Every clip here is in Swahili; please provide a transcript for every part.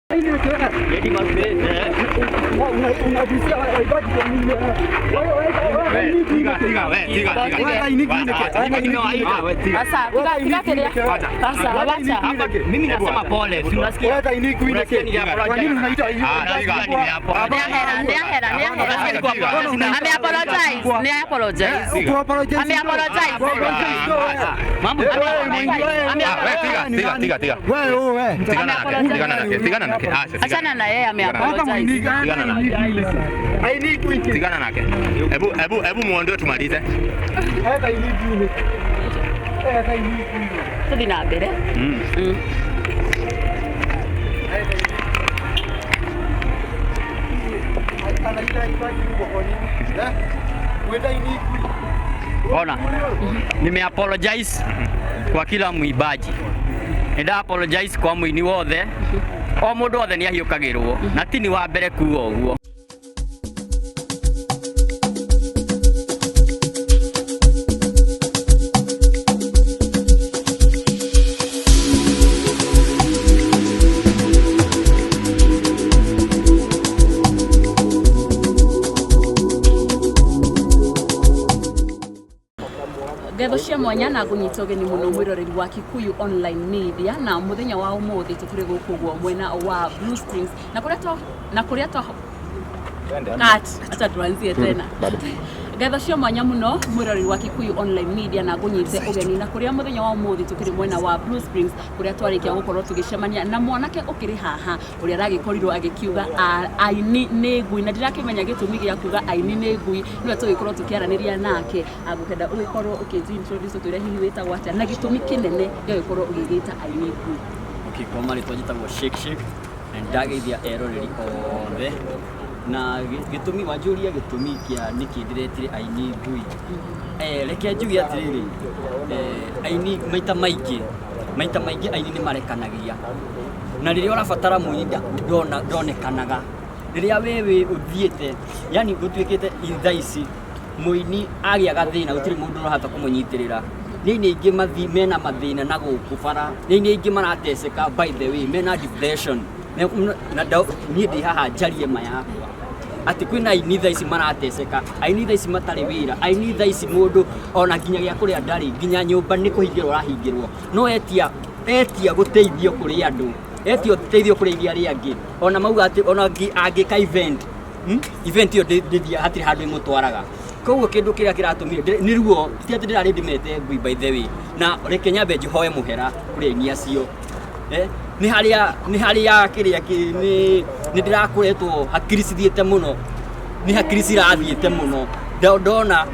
Jadi maksudnya mimi nasema pole, unasikia achana na yeye ameapologize. Tigana nake. Hebu muondoe tumalize. Tudi na mbere. Ona, nimeapologize kwa kila mwibaji. Nda apologize kwa mwini wothe. O mundu wothe ni ahiukagirwo na ti ni wa mbere kuwa uguo. Ngetho cia mwanya na ngunyita ugeni muno mwiroreri wa Kikuyu Online Media na muthenya wa umuthi tukiri guku gwo mwena wa Blue Springs na kuria to acha tuanzie tena. Ngetho cia mwanya muno mwiroreri wa Kikuyu Online Media na ngunyite ugeni na kuria muthenya wa umuthi tukiri mwena wa Blue Springs kuria twarikia gukorwo tugicemania na mwanake ukiri haha uria aragikorirwo agikiuga aini ni ngui na ndirakimenya gitumi gia kuga aini ni ngui niwe tugikorwo tukiaraniria nake agukenda ugikorwo ukiintroduce turia hihi witagwo atia na gitumi kinene gia gukorwo ugigita aini ngui. Okay, kwa mali twajitagwo Shake na ndageithia eroreri othe na gitumi majuria gitumi kia niki ndiretire aini ngui. Reke njugi atiriri aini maita maingĩ aini ni marekanagia na riria urabatara muini ndonekanaga riria wewe uthiete yani gutwikite itha ici muini agiaga thina gutiri mundu urahota kumunyitirira nini ingi mena mathina na gukubara nini ingi marateseka by the way mena depression na ni ndi haha njarie mayakwa ati kwina aini tha ici marateseka aini tha ici matari wira aini tha ici mundu ona nginya gia kuria ndari nginya nyumba ni kuhingirwo rahingirwo no etia guteithio kuri andu etio teithio kuri iria riangi ona mauga ati ona angika event yo ndithia hatiri handu imutwaraga koguo kindu kiria kiratumire ni ruo ti ati ndirari ndimete ngui by the way na reke nyambe njihoe muhera kuri aini acio ni haria kiria ni ndirakuretwo hakiri cithiete muno ni hakiri cirathiete muno ndona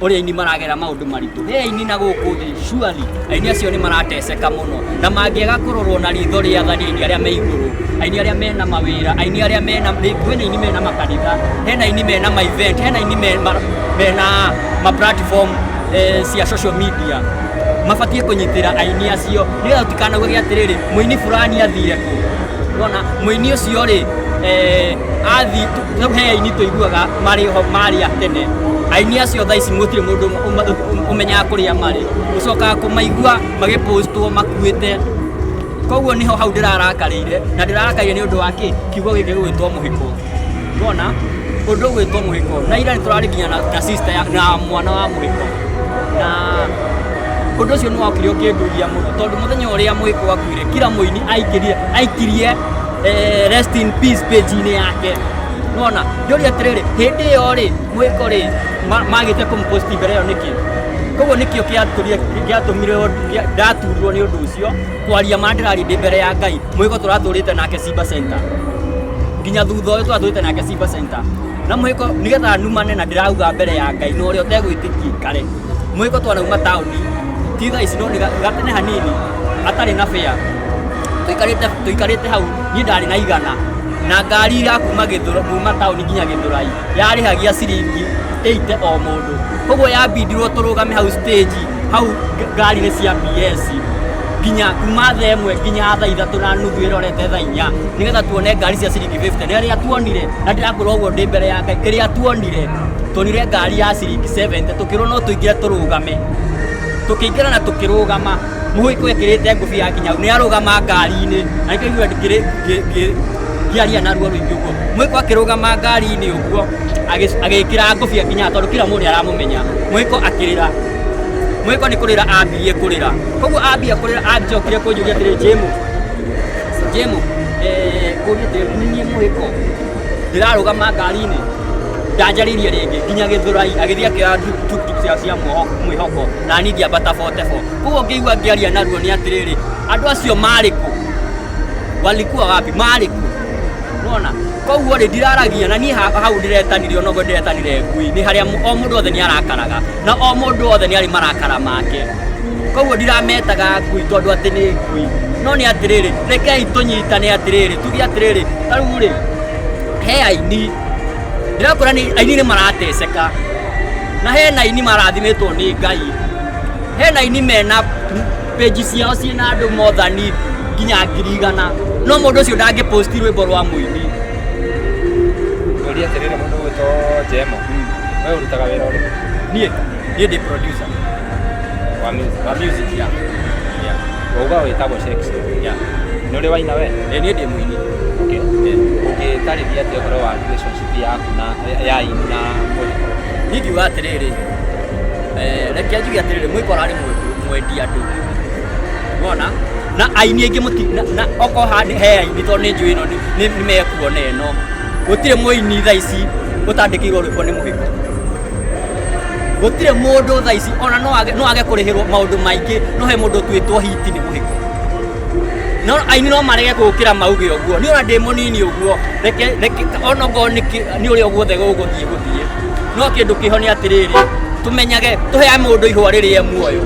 uria aini maragera maundu maritu aini na guku thi surely aini acio ni marateseka muno na mangiega kurorwo na ritho ria thanini aria me iguru aini aria mena mawira aini aria mena kwina aini mena makanitha hena aini mena ma event hena aini mena ma platform cia social media mabatie kunyitira aini acio nigetha tutikanaguo giatiriri muini fulani athire ku unaona muini ucio ri athi he aini tuiguaga mari atene aini acio tha ici gutire mundu umenya kuria mari ucoka kumaigua magipostwo makuite koguo niho hau ndirarakarire na ndirarakarire ni undu wake kiugo giki gwitwo muhiko unaona undu gwitwo muhiko na ira niturari nginya na sister na mwana wa muhiko na undu ucio ni wakirio kinduria muno tondu muthenya uria muhiko wakuire kila muini aikirie rest in peace page ni yake unaona ndio atiriri hindi yo ri muhiko ri magite kumpost mbere yo niki koguo nikio kiatumire ndaturwo ni undu ucio kwaria mandirari ndi mbere ya Ngai muhiko turaturite nake Simba Center nginya thutha uyu turaturite nake Simba Center na muhiko nigetha numane na ndirauga mbere ya Ngai no ri utegwitikia kare muhiko twanauma tauni titha ici no gatene hanini atari na fare tuikarite hau ni ndari na igana na ngari ira kuma Githura kuma tauni nginya Githurai yarihagia ciringi 80 o mundu koguo yabindirwo turugame hau stage hau ngari ni cia PS nginya kuma thaa imwe nginya thaa 3 na nuthu irorete thaa 4 nigetha tuone ngari cia ciringi 50 na ria tuonire na ndirakorwo uguo ndi mbere ya Ngai kiria tuonire tonire ngari ya ciringi 70 tukirwo no tuingire turugame tukiingĩra na tukirugama muhiko ekirite ngubi ya kinya ni arugama ngari-ini aikigua ngiaria na ruo rwingi uguo muhiko akirugama ngari-ini uguo agikira ngubi ya kinya tondu kila mundu aramumenya muhiko akirira muhiko ni kurira ambirie kurira koguo ambia kurira anjokire kunjuria atiri Jemu kurite ni muhiko ndirarugama ngari-ini ndanjaririe ringi nginya Githurai agithia kira tuktuk cia mwihoko na ni ngiambata 44 koguo ngĩigua ngĩaria naruo ni atiriri andu acio mariku walikuwa wapi mariku unaona koguo ri ndiraragia na ni hau ndiretanirio no ndiretanire ngui ni haria o mundu othe ni arakaraga na o mundu othe ni ari marakara make koguo ndirametaga ngui tondu ati ni ngui no ni atiriri rekei tunyitane atiriri tugi atiriri tariu ri he aini ndirakora ni aini ni marateceka na hena aini marathimitwo ni Ngai hena aini mena page ciao ciina andu mothani nginya 100 no mundu ucio ndangiposti rwimbo rwa muini Ngoria atiriri mundu gwitwo Jemo wewe urutaga wira uriku nie ndi producer wa music ya uga witagwo Shakespeare ni uri waina we nie ndi muini okay ukitarithia ati uhoro wa relationship yaku na ya ina ngiuga atiriri reke njuge atiriri mwikora ari mwendi andu wona na aini aingi muti na oko he aini to ni njui no ni mekuona eno gutire muini tha ici utandikirwo rwimbo ni muhiko gutire mundu tha ici ona no age kurihirwo maundu maingi no he mundu twitwo hiti ni muhiko no aini no marege gukira mauge uguo ni ona ndi munini uguo reke ona ngo ni uri uguo the guguthie no kindu kihoni atiriri tumenyage tuhe mundu ihwa riri muoyo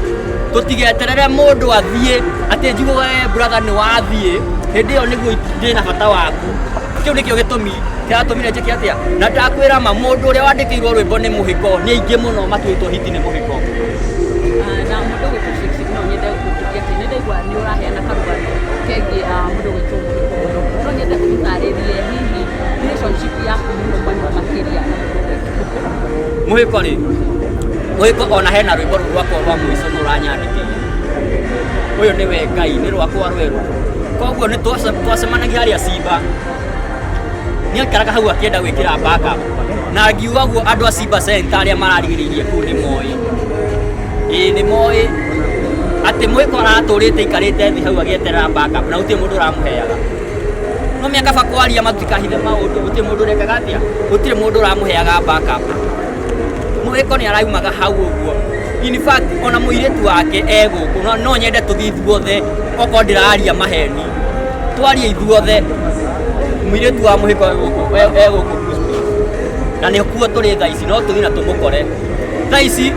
tutigeterere mundu athie ati njugo brother ni wathie hindi yo niguo ndina bata waku kiu nikio gitumi kiratumire njiki atia na ndakwira ma mundu uria wandikirwo rwimbo ni muhiko ni aingi muno matwitwo hiti ni muhiko na mundu gwitwo Shakespeare no nyende kutugia ati ndaigua ni uraheana karugano kegi mundu gwitwo muhiko no nyende kutaririe hihi relationship yaku muno kwa makiria muhiko ri muhiko ona hena rwimbo rwakwa rwa mwico nuranyandikiria uyu niwe Ngai ni rwakwa rweru koguo ni twacemanagia haria Simba ni akaraga hau akienda gwikira backup na ngiuga guo andu a Simba Center aria mararigiririe ku ni moi ni moi ati muhiko araturite ikarite thi hau agieterera backup na utie mundu uramuheaga no miaka bakwaria matukahithe maundu utie mundu rekaga atia utie mundu uramuheaga backup muhiko ni araumaga hau uguo in fact ona muiritu wake eguku no nyende tuthi ithuothe oko ndiraria maheni twarie ithuothe muiritu wa muhiko eguku na ni kuo turi tha ici no tuthi na tumukore tha ici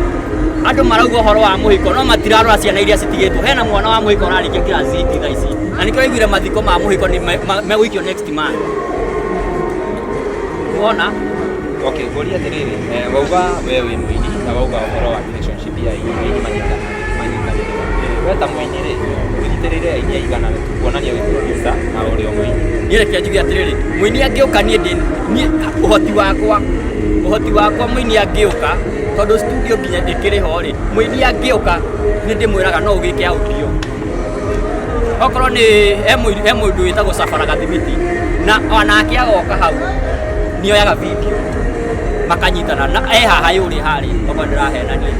andu marauga uhoro wa muhiko no matirarora ciana iria citigitwo hena mwana wa muhiko ararikia class 8 tha ici na nikio igwire mathiko ma muhiko ni megwikio next month wona okay ngoria atiriri wauga we wi muini na wauga uhoro wa relationship ya ini manyita weta muini ri unyiterere aini aigana kuonania wi producer na uri o muini ni reke njuge atiriri muini angiuka nie uhoti wakwa muini angiuka tondu studio nginya ndikiri ho ri muini angiuka ni ndimwiraga no ugike audio okorwo ni mundu witagwo Safara Gathimiti na onake agoka hau ni oyaga video makanyitana na haha yuri hari oko ndirahenania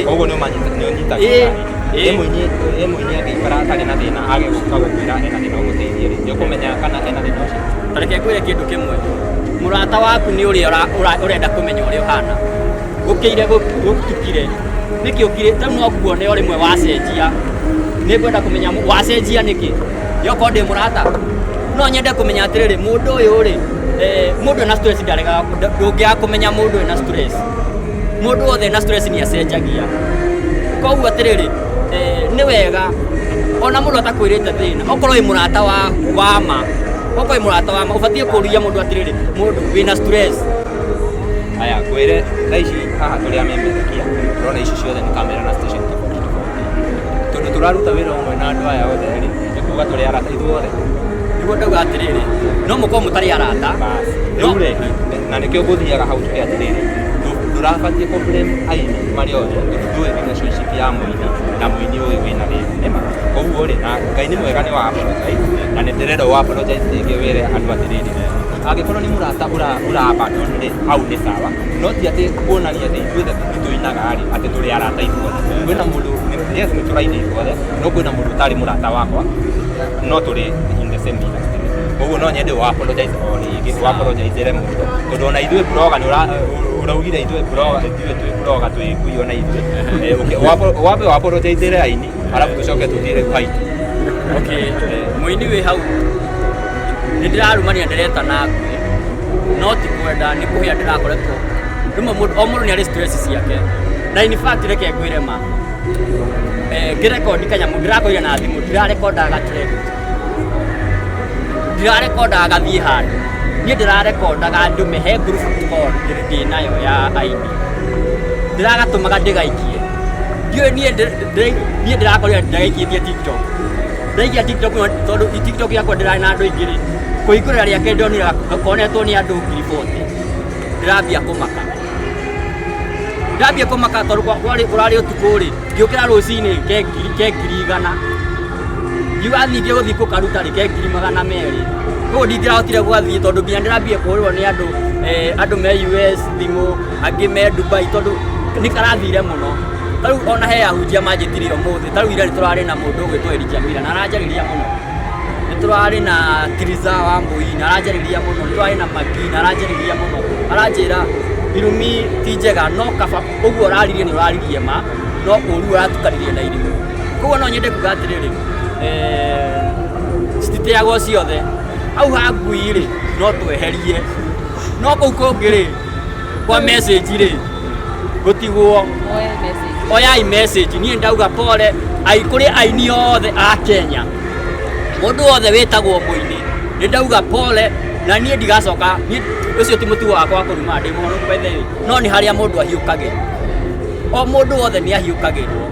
koguo ni umanyita muini agikara atari na thina age guka gukwira hena thina umuteithie ri ukumenya kana hena thina ucio tareke kwire kindu kimwe murata waku ni uri urenda kumenya uri uhana ukire gutukire niki ukire tamu akuone uri mwe wacenjia ni kwenda kumenya wacenjia niki yoko ndi murata no nyende kumenya atiriri mundu uyu ri mundu na stress ndarega ndungia kumenya mundu na stress mundu othe na stress ni acenjagia koguo atiriri ni wega ona mundu atakwirite thina okorwo wi murata wa ma okorwo wi murata wa ma ubatie kuria mundu atiriri mundu wina stress aya kwire thaici haha turi amemerekia turona ici ciothe ni kamera na station tondu turaruta wira umwe na andu aya othe ri nikuga turi arata ithuothe niguo ndauga atiriri no mukorwo mutari arata no ri na nikio nguthiaga hau tuhe atiriri ndurabatie problem aini mario ndue relationship ya muini na muini uyu wina thina koguo ri na Ngai ni mwega ni wa apologize na ni ndirenda wa apologize ringi wire andu atiriri agikorwo ni murata abandon ri au ni sawa no ti ati kuonania ati ithuĩ tuinaga ri ati turi arata ithuothe kwina mundu yes ni turaini ithuothe no kwina mundu utari murata wakwa no turi in the same industry koguo no nyende wa apologize o ringi wa apologize re mundu tondu ona ithuĩ blogger ni uraugire ithuĩ blogger twi blogger twi kuiona ithuĩ wape wa apologize re aini alafu tucoke tuthire fight okay muini wi hau ndirarumania ndireta na no ti kwenda ni kuhia ndirakoretwo rimwe o mundu ni ari stress ciake na in fact reke ngwire ma ngirekondi kanyamu ndirakoire na thimu ndirarekondaga track ndirarekondaga gathie handu ni ndirarekondaga andu mehe group call ndinayo ya ID ndiragatumaga ndigaikie ndiyo ni ndirakorire ndigaikie TikTok ndaikia TikTok tondu TikTok yakwa ndira na andu ingiri kuigurira riake ndonira akonetwo ni andu 40 ndambia kumaka tondu urari utuku ri ngiukira rucini ke ngiri 100 ngiugathi ngiguthi kukaruta ri ke ngiri 200 koguo ndingirahotire gwathie tondu nginya ndirambia kuhurwo ni andu me US thimu angi me Dubai tondu ni karathire muno taru ona he ahunjia manjitirio muthi taru ira turari na mundu ugwitwo Elijah Mira na aranjariria muno niturari na Tiriza wa Mbui na aranjariria muno niturari na Magi na aranjariria muno aranjira irumi ti njega no kaba uguo uraririe ni uraririe ma no uru uratukaririe na irimu koguo no nyende kuga atiriri cititeagwo ciothe au hangui ri no tweherie no kuu kungi ri kwa message ri gutigwo oyai message ni ndauga pole kuri aini othe a Kenya mundu othe witagwo muini ni ndauga pole na nie ndigacoka ucio ti mutu wakwa kuruma ndi muno kwethe no ni haria mundu ahiukage o mundu othe ni ahiukagirwo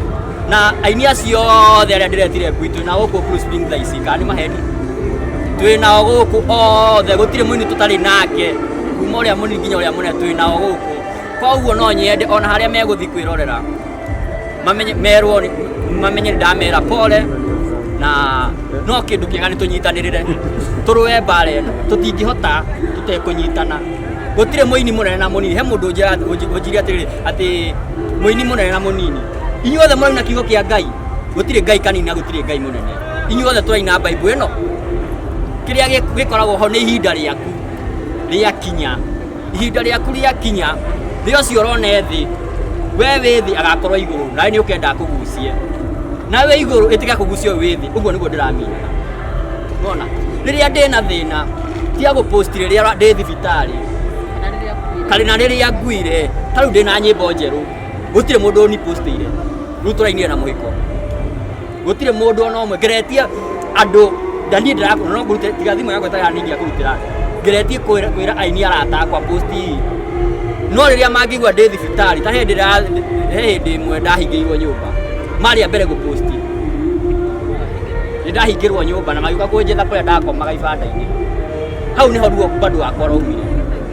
na aini acio othe aria ndiretire gwitu na guku Bruce Spring thaici kani maheni twi nao guku othe gutire muini tutari nake kuma uria munini nginya uria munene twi nao guku koguo no nyende ona haria meguthi kwirorera mamenye ndamera pole na no kindu kiega ni tunyitanirire turwe bare tutingihota tutekunyitana gutire muini munene na munini he mundu ujiri ati muini munene na munini inyuothe muraina kiugo kia Ngai gutire Ngai kanini na gutire Ngai munene inyuothe turaina Bible ino kiria gikoragwo ho ni ihinda riaku riakinya ihinda riaku riakinya rio cio rone thi we withi agakorwo iguru nawe ni ukenda kugucie nawe iguru itiga kugucio withi uguo niguo ndiramenya unaona riria ndina thina tia gupost riria ndi thibitari kalina riria nguire taru ndina nyimbo njeru gutire mundu ni postire ruturainire na muhiko gutire mundu ona umwe ngeretia andu ndani ndirakona no ngurute tiga thimu yakwa tayari ningia kurutira ngeretie kwira aini arata kwa posti no riria mangigwa ndi thibitari ta hindi imwe ndahingirwo nyumba maria mbere guposti ndahingirwo nyumba na magiuka kunjetha kuria ndakomaga ibanda-ini hau niho ruo bado akorwo umire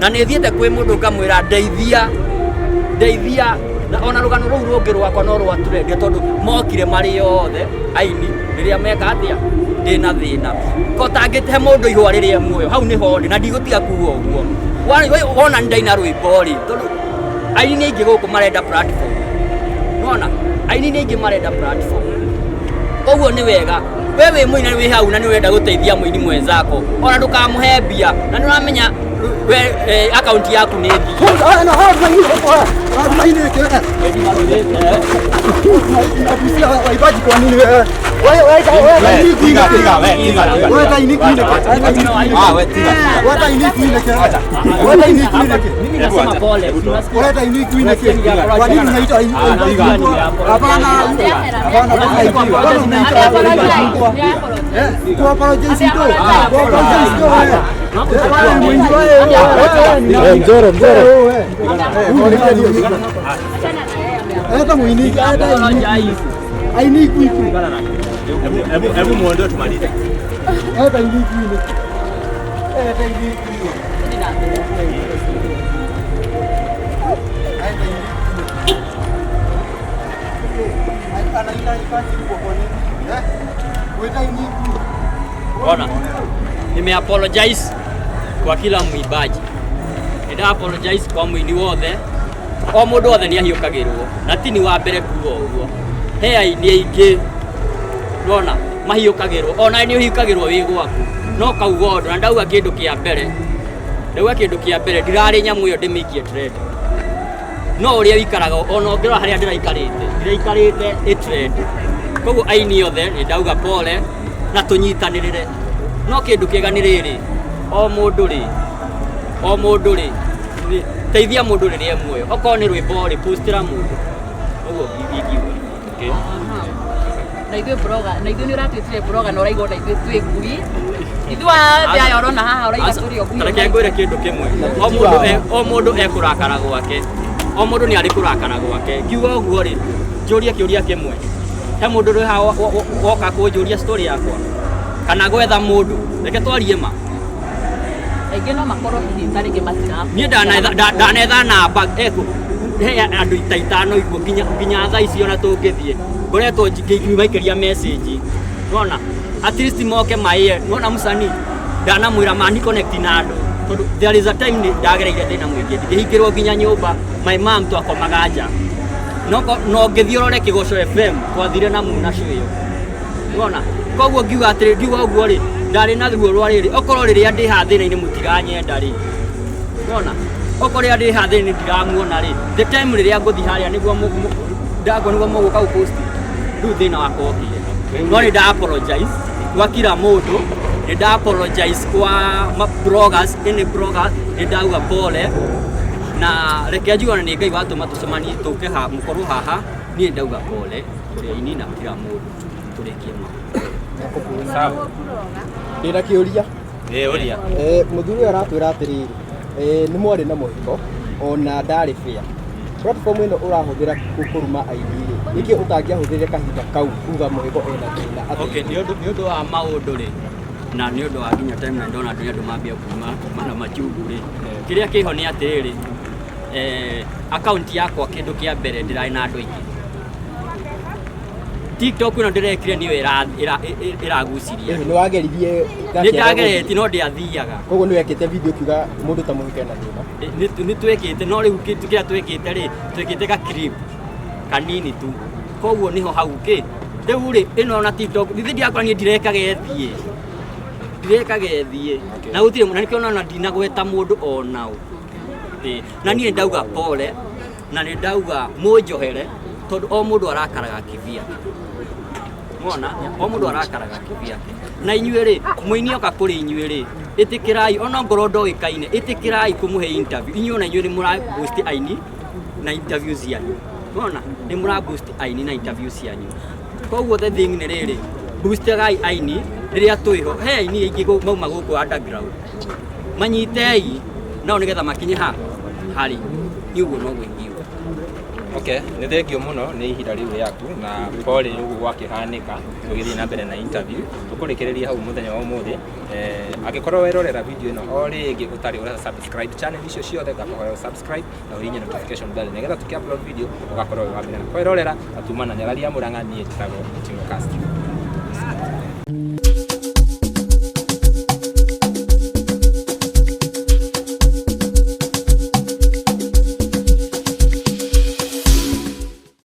na nithiete kwi mundu ngamwira ndeithia na ona rugano ruu rungi rwakwa no rwaturendia tondu mokire mari yothe aini riria meka atia ndina thina ko tangite mundu ihwa riria muoyo hau niho ndi na ndigutiga kuwa uguo wona ndaina rwimbo ri tondu aini ingi guku marenda platform unaona aini ingi marenda platform koguo ni wega wewe muini ni hau na ni wenda guteithia muini mwenzako ona ndukamuhe mbia na ni uramenya account yaku ni thi Mzoro. Hata muini aini kuiku. Hebu muondoe tumalize. Hata ini kuiku. Hata ini kuiku. Ona, nimeapologize kwa kila mwimbaji. Nida apologize kwa mwini wothe. O mundu wothe ni ahiukagirwo. Na ti ni wa mbere kuo uguo. He aini aingi. Ona, mahiukagirwo. Ona ni uhiukagirwo wi gwaku. No kauga undu na ndauga kindu kia mbere. Ndauga kindu kia mbere ndirari nyamu iyo ndimikie trend. No uria wikaraga ona ngirora haria ndiraikarite i trend. Koguo aini yothe ni ndauga pole na tunyitanirire. No kindu kiega ni riri o mundu ri teithia mundu riria muoyo okorwo ni rwimbo ri postira mundu uguo ingiuga. Okay, na ithuĩ blogger na ithuĩ nĩ ũratwĩtire blogger na ũraigua na ithuĩ twĩ ngui ithuĩ aya ũrona haha ũraiga tũrĩ o ngui. Tareke ngwĩre kĩndũ kĩmwe, o mũndũ ekũrakara gwake, o mũndũ nĩ arĩ kũrakara gwake. Ngiuga ũguo rĩ njũrie kĩũria kĩmwe, he mũndũ ũrĩ haha woka kũnjũria story yakwa kana gwetha mũndũ, reke twarie ma. Aingĩ no makorwo hihi tarĩngĩ matira niĩ ndanetha namba he andũ itaitano iguo nginya thaa ici ona tũngĩthiĩ ngoretwo ngĩmaikĩria message. Nona at least moke maĩe. Nona mũcani ndanamwĩra mani connect na andũ tondũ there is a time ndagereire thĩna mũingĩ ngĩhingĩrwo nginya nyũmba my mom twakomaga nja no ngĩthiĩ ũrore Kĩgoco FM twathire na muna show ĩyo. Nona koguo ngiuga atĩrĩ ngiuga ũguo rĩ ndarĩ na ruo rwa rĩrĩ okorwo rĩrĩa ndĩ haha thĩna-inĩ mũtiganyenda rĩ. Nona okorwo rĩrĩa ndĩ haha thĩna-inĩ ndiramuona rĩ the time rĩrĩa ngũthiĩ harĩa nĩguo mũgũka gũpost rĩu thĩna wakwa ũkire. No nĩ nda apologize gwa kila mũndũ, nĩ nda apologize kwa bloggers, any blogger nĩ ndauga pole na reke njuga nĩ Ngai watũma tũcemanie tũke haha mũkorwo haha niĩ ndauga pole kũrĩ aini na kila mũndũ tũrĩkie ma. Sawa. Ndĩna kĩũria. Ũria. Mũthuri ũyũ aratwĩra atĩrĩrĩ nĩ mwarĩ na mũhiko ona ndarĩ fair. Platform ĩno ũrahũthĩra kũruma aini rĩ nĩkĩ ũtangĩahũthĩrire kahinda kau kuga mũhiko ena thĩna? Okay, nĩ ũndũ wa maũndũ rĩ na nĩ ũndũ wa nginya time na ndona andũ mambia kuma mana machungu rĩ kĩrĩa kĩho nĩ atĩrĩrĩ account yakwa kĩndũ kĩa mbere ndĩrarĩ na andũ aingĩ. TikTok ĩno ndĩrekire nĩyo ĩraguciria. Nĩ wageririe? Nĩ ndageretie no ndĩathiaga. Koguo nĩ wekĩte video kiuga mũndũ ta mũhiko ena thĩna? Nĩ twĩkĩte no rĩu kĩrĩa twĩkĩte rĩ twĩkĩte ka clip kanini tu. Koguo niho hau kĩ rĩu rĩ ĩno na TikTok thithi ndiakora niĩ ndirekage na gũtirĩ na nĩkĩo ona ndinagweta mũndũ ona ũ. Na niĩ ndauga pole na nĩ ndauga mũnjohere tondũ o mũndũ arakaraga kivia. Mwana o mũndũ arakaraga kivia. Na inyuĩ rĩ mũini oka kũrĩ inyuĩ rĩ ĩtĩkĩrai ona ngoro ndoĩkaine ĩtĩkĩrai kũmũhe interview. Inyuĩ ona inyuĩ nĩ mũra-boost aini na interview cianyu. Mwana nĩ mũra-boost aini na interview cianyu. Koguo the thing nĩ rĩrĩ boostagai aini rĩrĩa twĩho. He aini aingĩ mauma gũkũ underground manyitei nao nĩgetha makinye harĩ nĩũguo no gũingiuga. Okay, nĩ thengio mũno nĩ ihinda rĩu rĩaku na pole ũguo gwakĩhanĩka tũgĩthiĩ na mbere na interview tũkũrĩkĩrĩria hau mũthenya wa ũmũthĩ. Angĩkorwo werorera video ĩno o rĩngĩ ũtarĩ ũra subscribe channel icio ciothe ngakorwo subscribe na ũhihinye notification bell nĩgetha tũkĩ-upload video ũgakorwo wĩ wa mbere na kwĩrorera na tuma na Nyarari ya Mũrang'a niĩ njĩtagwo Timo Castro.